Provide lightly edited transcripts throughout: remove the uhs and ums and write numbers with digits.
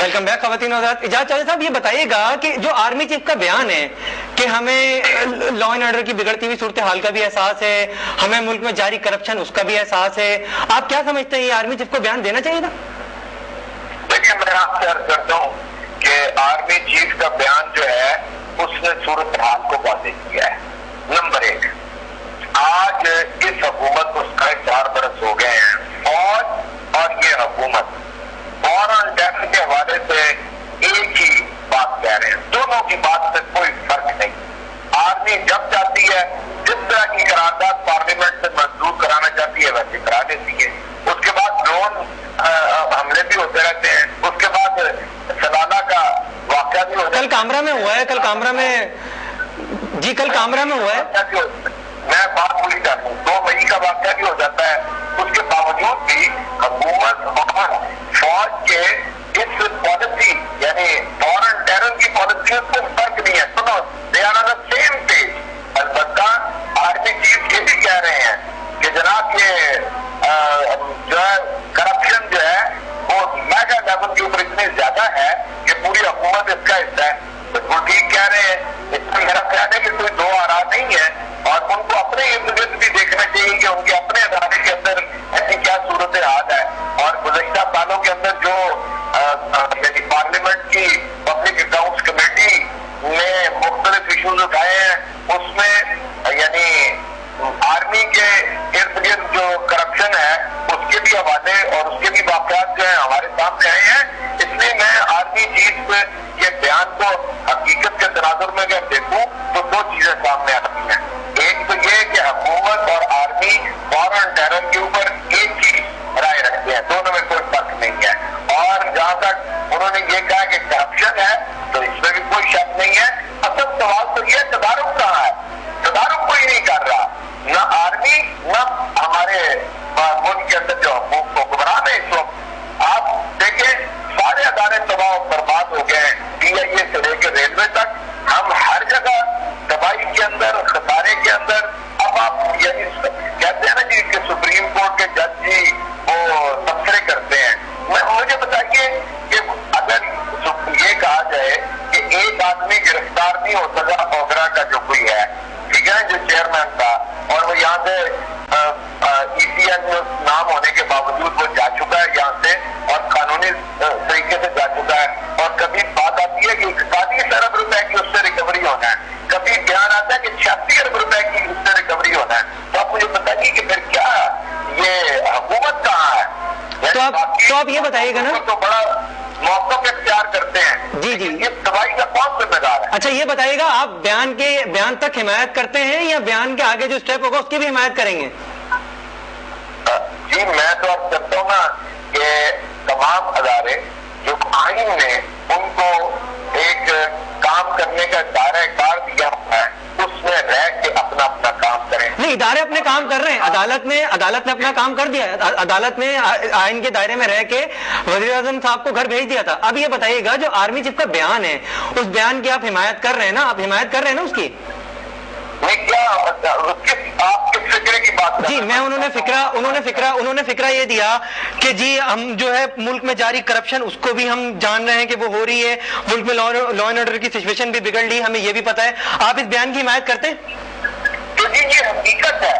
Welcome back خواتین و حضرات. اجازت چودھری صاحب یہ بتائیے گا کہ جو آرمی چیف کا بیان ہے کہ ہمیں لا اینڈ آرڈر کی بگڑتی ہوئی صورتحال کا بھی احساس ہے, ہمیں ملک میں جاری کرپشن اس کا بھی احساس ہے, آپ کیا سمجھتے ہیں یہ آرمی چیف کو بیان دینا چاہیے تھا؟ دیکھیں میں آپ سے عرض کرتا ہوں کہ آرمی چیف کا بیان جو ہے اس نے صورتحال کو واضح کیا ہے. نمبر ایک, آج اس حکومت کو 4.5 برس ہو گئے ہیں, فوج اور یہ حکومت فوراً ٹیکس کے حوالے سے ایک ہی بات کہہ رہے ہیں, دونوں کی بات سے کوئی فرق نہیں. آرمی جب چاہتی ہے جس طرح کی قرارداد پارلیمنٹ سے منظور کرانا چاہتی ہے ویسے کرا دیتی ہے. اس کے بعد ڈرون حملے بھی ہوتے رہتے ہیں, اس کے بعد سلالہ کا واقعہ بھی ہوتا ہے. کل کامرا میں ہوا ہے, کل کامرا میں جی کل کامرا میں ہوا ہے. میں بات پوری کر دوں, 2 مئی کا واقعہ بھی ہو جاتا ہے. اس کے باوجود بھی حکومت اور فوج کے اس پالیسی یعنی فورن ٹیرر کی پالیسی سے فرق نہیں ہے. سنو, they are on the same page. البتہ آرمی چیف یہ بھی کہہ رہے ہیں کہ جناب یہ جو ہے کرپشن جو ہے وہ میگا لیول کے اوپر اتنی زیادہ ہے کہ پوری حکومت اس کا حصہ ہے. بالکل ٹھیک کہہ رہے ہیں. اس میں میرا خیال ہے کہ کوئی دو آراء نہیں ہے, اور ان کو اپنے ارد گرد بھی دیکھنا چاہیے کہ ان کے اپنے ادارے کے اندر ایسی کیا صورتحال ہے. اور گزشتہ سالوں کے اندر جو یعنی پارلیمنٹ کی پبلک اکاؤنٹس کمیٹی نے مختلف ایشوز اٹھائے ہیں, اس میں یعنی آرمی کے ارد گرد جو کرپشن ہے اس کے بھی حوالے اور اس کے بھی واقعات جو ہیں ہمارے سامنے آئے ہیں. اس لیے میں آرمی چیف کے بیان کو حقیقت کے تناظر میں اگر دیکھوں تو 2 چیزیں سامنے آتی ہیں. ایک تو یہ کہ حکومت اور آرمی فورن ٹیرر کے اوپر ایک ہی رائے رکھتے ہیں, دونوں میں کوئی فرق نہیں ہے. اور جہاں تک انہوں نے یہ کہا کہ کرپشن ہے تو اس میں بھی کوئی شک نہیں ہے. اصل سوال تو یہ تدارک کہاں ہے؟ تدارک کوئی نہیں کر رہا, نہ آرمی نہ ہمارے ملک کے اندر جو حکمران ہے اس وقت. آپ دیکھیں سارے ادارے تباہ و برباد ہو گئے ہیں, DIA سے لے کے ریلوے تک. ہم ہر جگہ تباہی کے اندر, خسارے کے اندر. اب آپ یعنی کہتے ہیں نا جی کہ سپریم کورٹ کے جج جی وہ تبصرے کرتے ہیں. مجھے بتائیے کہ اگر یہ کہا جائے کہ ایک آدمی گرفتار نہیں ہو سکا اوگرا کا جو کوئی ہے, ٹھیک ہے, جو چیئرمین تھا, اور وہ یہاں سے ECN نام ہونے کے باوجود وہ جا چکا ہے یہاں سے اور قانونی طریقے سے جا چکا ہے. اور کبھی بات آتی ہے کہ 41 ارب روپے کی اس سے ریکوری ہونا ہے, کبھی بیان آتا ہے کہ 86 ارب روپے کی اس سے ریکوری ہونا ہے. تو آپ مجھے بتائیے کہ پھر کیا یہ حکومت کہاں ہے؟ تو آپ یہ بتائیے گا نا, تو بڑا موقف اختیار کرتے ہیں. جی جی, یہ تباہی کا کون ذمہ دار ہے؟ اچھا یہ بتائیے گا, آپ بیان تک حمایت کرتے ہیں یا بیان کے آگے جو اسٹیپ ہوگا اس کی بھی حمایت کریں گے؟ جی میں تو اب کرتا ہوں نا کہ تمام ادارے جو آئین نے ان کو ایک کام کرنے کا دائرہ کار دیا ہوا ہے, اس میں رہ کے اپنا اپنا کام کریں. نہیں, ادارے اپنے کام کر رہے ہیں, عدالت نے اپنا کام کر دیا ہے. عدالت نے آئین کے دائرے میں رہ کے وزیر اعظم صاحب کو گھر بھیج دیا تھا. اب یہ بتائیے گا جو آرمی چیف کا بیان ہے اس بیان کی آپ حمایت کر رہے ہیں نا, آپ حمایت کر رہے ہیں نا اس کی؟ آپ کس فکرے کی بات جی میں انہوں نے فکرہ یہ دیا کہ جی ہم جو ہے ملک میں جاری کرپشن اس کو بھی ہم جان رہے ہیں کہ وہ ہو رہی ہے, ملک میں لا اینڈ آرڈر کی سچویشن بھی بگڑ لی, ہمیں یہ بھی پتا ہے. آپ اس بیان کی حمایت کرتے ہیں؟ جی یہ حقیقت ہے.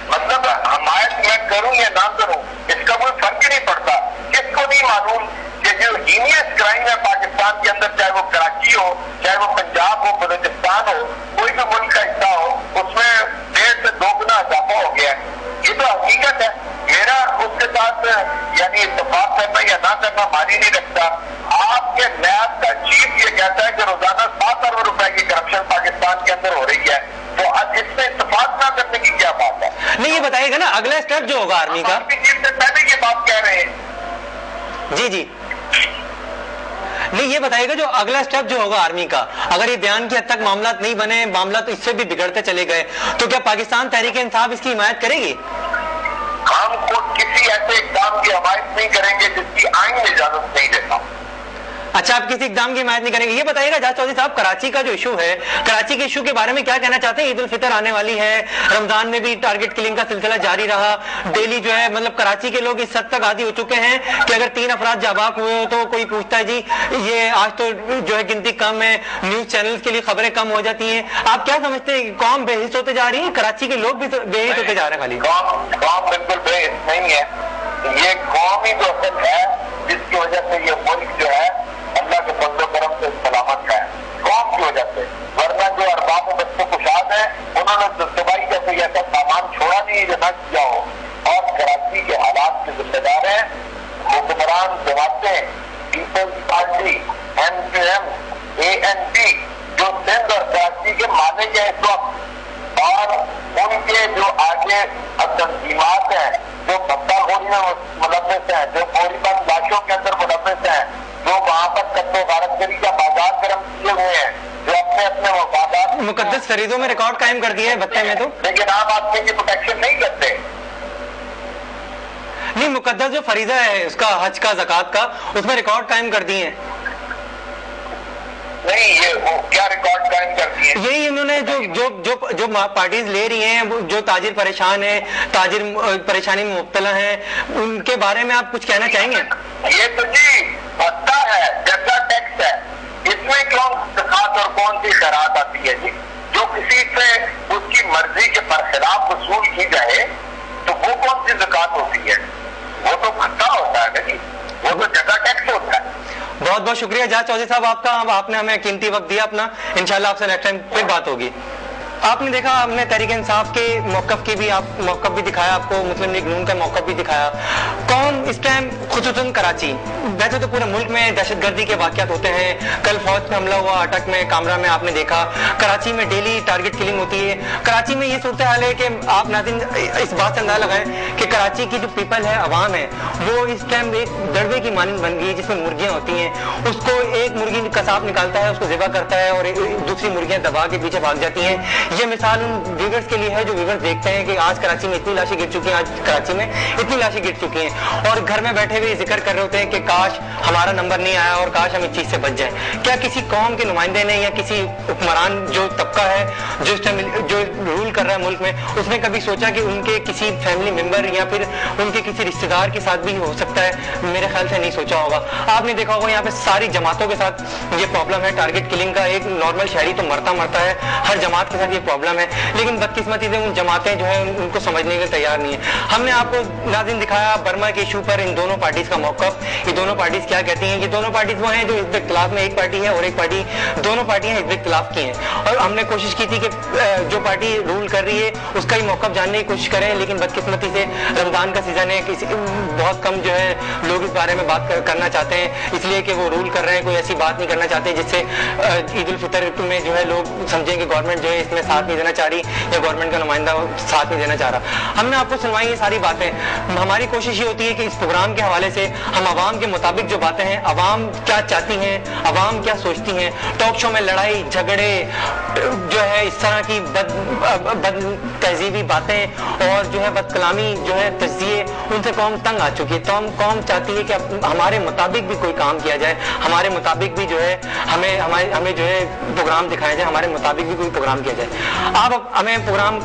مطلب حمایت میں کروں یا نہ کروں اس کا کوئی فرق ہی نہیں پڑتا. کس کو نہیں معلوم کہ جو ہینیس کرائم ہے پاکستان کے اندر, چاہے وہ کراچی ہو, چاہے وہ پنجاب ہو, بلوچستان ہو, کوئی بھی ملک کا حصہ ہو, اس میں 1.5 سے 2 گنا اضافہ ہو گیا ہے. یہ تو حقیقت ہے. میرا اس کے ساتھ یعنی اتفاق کرنا یا نہ کرنا معنی نہیں رکھتا. آپ کے نیب کا چیف یہ کہتا ہے کہ روزانہ 7 ارب روپے کی کرپشن پاکستان کے اندر ہو رہی ہے, تو اب اس میں اتفاق نہ کرنے کی کیا بات ہے؟ نہیں یہ بتائیے گا نا اگلا اسٹیپ جو ہوگا آرمی کا. چیف سے پہلے یہ بات کہہ رہے ہیں. جی جی, نہیں یہ بتائیے گا جو اگلا اسٹیپ جو ہوگا آرمی کا, اگر یہ بیان کی حد تک معاملات نہیں بنے, معاملات اس سے بھی بگڑتے چلے گئے, تو کیا پاکستان تحریک انصاف اس کی حمایت کرے گی؟ ہم خود کسی ایسے اقدام کی حمایت نہیں کریں گے جس کی آئین اجازت نہیں دیتا. अच्छा, आप किसी इकदाम की हिमायत नहीं करेंगे। ये बताइएगा एजाज चौधरी साहब, कराची का जो इशू है, कराची के इशू के बारे में क्या कहना चाहते हैं? ईद उल फितर आने वाली है, रमजान में भी टारगेट किलिंग का सिलसिला जारी रहा, डेली जो है मतलब कराची के लोग इस हद तक आदी हो चुके हैं कि अगर 3 अफराद जाबाक हुए हो तो कोई पूछता है जी ये आज तो जो है गिनती कम है, न्यूज चैनल्स के लिए खबरें कम हो जाती हैं। आप क्या समझते हैं, कौम बेहिस होते जा रही है, कराची के लोग भी बेहिस होते जा रहे हैं? खाली कौम बिल्कुल बेहिस नहीं है, ये कौम ही जो असल है जिसकी वजह से ये मुल्क जो है अल्लाह के फजल करम से सलामत है, कौम की वजह से। वरना जो अरबाब बच्चे कुशाद है उन्होंने दबाई जैसे ऐसा सामान छोड़ा नहीं जो न किया हो, और कराची के हालात के जिम्मेदार हैं हुक्मरान जमातें, पीपल्स पार्टी, MQM, ANP जो सिंध और कराची के मालिक हैं इस वक्त, और उनके जो आगे तंजीमात हैं जो भत्ताखोरी में मुलव्वस हैं, जो गोलीबारी लाशों के अंदर मुलव्वस हैं, जो वहां पर कत्ल गारतगरी का बाजार गर्म किए हुए हैं, जो अपने अपने मफादात मुकद्दस खरीदों में रिकॉर्ड कायम कर दिया है भत्ते में, तो लेकिन आम आदमी की प्रोटेक्शन नहीं करते। नहीं, मुकद्दस जो फरीजा है उसका, हज का, ज़कात का, उसमें रिकॉर्ड कायम कर दिए हैं। नहीं, ये वो क्या रिकॉर्ड कायम कर दिए? यही इन्होंने जो पार्टीज ले रही हैं, जो ताजिर परेशान है, ताजिर परेशानी में मुब्तला हैं, उनके बारे में आप कुछ कहना चाहेंगे? ये तो जी भत्ता है, जगह टैक्स है, इसमें कौन ज़कात और कौन सी खैरात आती है जी? जो किसी से उसकी मर्जी के बरखिलाफ वसूल की जाए तो वो कौन सी ज़कात होती है? वो तो भत्ता होता है ना जी, वो तो जगह टैक्स होता है। बहुत बहुत शुक्रिया एजाज चौधरी साहब आपका, आपने हमें कीमती वक्त दिया अपना। इंशाल्लाह आपसे नेक्स्ट टाइम फिर बात होगी। आपने देखा, हमने तहरीक इंसाफ के मौक़िफ़ की भी मौक़िफ़ भी दिखाया आपको, मुस्लिम लीग नून का मौक़िफ़ भी दिखाया। कौम इस टाइम खुसूसन कराची, वैसे तो पूरे मुल्क में दहशतगर्दी के वाक़यात होते हैं, कल फौज पे हमला हुआ अटक में, कामरा में आपने देखा, कराची में डेली टारगेट किलिंग होती है। कराची में ये सूरत हाल है कि आप नाज़रीन इस बात से अंदाज़ा लगाएं कि कराची की जो पीपल है, अवाम है, वो इस टाइम एक दड़बे की मानंद बन गई है जिसमें मुर्गियाँ होती हैं। उसको एक मुर्गी कसाब निकालता है, उसको ज़िबा करता है और दूसरी मुर्गियाँ दबा के पीछे भाग जाती हैं। ये मिसाल उन व्यूअर्स के लिए है जो व्यूअर्स देखते हैं कि आज कराची में इतनी लाशें गिर चुकी हैं, आज कराची में इतनी लाशें गिर चुकी हैं, और घर में बैठे हुए जिक्र कर रहे होते हैं कि काश हमारा नंबर नहीं आया और काश हम इस चीज से बच जाएं। क्या किसी कौम के नुमाइंदे ने या किसी हुक्मरान जो तबका है जो रूल कर रहा है मुल्क में, उसने कभी सोचा कि उनके किसी फैमिली मेंबर या फिर उनके किसी रिश्तेदार के साथ भी हो सकता है? मेरे ख्याल से नहीं सोचा होगा। आपने देखा होगा यहाँ पे सारी जमातों के साथ ये प्रॉब्लम है, टारगेट किलिंग का। एक नॉर्मल शहरी तो मरता है, हर जमात के साथ ये प्रॉब्लम है, लेकिन बदकिस्मती से उन जमातें जो है उनको समझने के लिए तैयार नहीं है। हमने आपको नाज़रीन दिखाया बर्मा के इशू पर इन दोनों पार्टीज का मौक़िफ़। ये दोनों पार्टीज क्या कहती हैं? ये दोनों पार्टीज वो हैं जो हिज़्ब इख्तिलाफ में एक पार्टी है और एक पार्टी, दोनों पार्टियां हिज़्ब इख्तिलाफ की हैं। और हमने कोशिश की थी कि जो पार्टी रूल कर रही है उसका ही मौक़िफ़ जानने की कोशिश करें, लेकिन बदकिस्मती से रमज़ान का सीज़न है, बहुत कम जो है लोग इस बारे में बात करना चाहते हैं, इसलिए कि वो रूल कर रहे हैं, कोई ऐसी बात नहीं करना चाहते जिससे ईद उल फितर में जो है लोग समझें कि गवर्नमेंट जो है इसमें साथ नहीं देना चाह रही या गवर्नमेंट का नुमाइंदा साथ नहीं देना चाह रहा। हमने आपको सुनवाई ये सारी बातें। हमारी कोशिश ये होती है कि इस प्रोग्राम के हवाले से हम आवाम के मुताबिक जो बातें हैं, आवाम क्या चाहती हैं, आवाम क्या सोचती हैं, टॉक शो में लड़ाई झगड़े जो है इस तरह की बद तहजीबी बातें और जो है बदकलामी जो है तज्जिए, उनसे कौम तंग आ चुकी है। तो कौम चाहती है कि हमारे मुताबिक भी कोई काम किया जाए, हमारे मुताबिक भी जो है हमें जो है प्रोग्राम दिखाया जाए, हमारे मुताबिक भी कोई प्रोग्राम किया जाए। आप हमें प्रोग्राम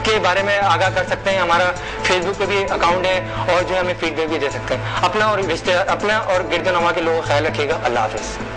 के बारे में आगाह कर सकते हैं, हमारा फेसबुक पे भी अकाउंट है और जो है हमें फीडबैक भी दे सकते हैं। अपना और गिरदनवा के लोग ख्याल रखिएगा। अल्लाह हाफिज़।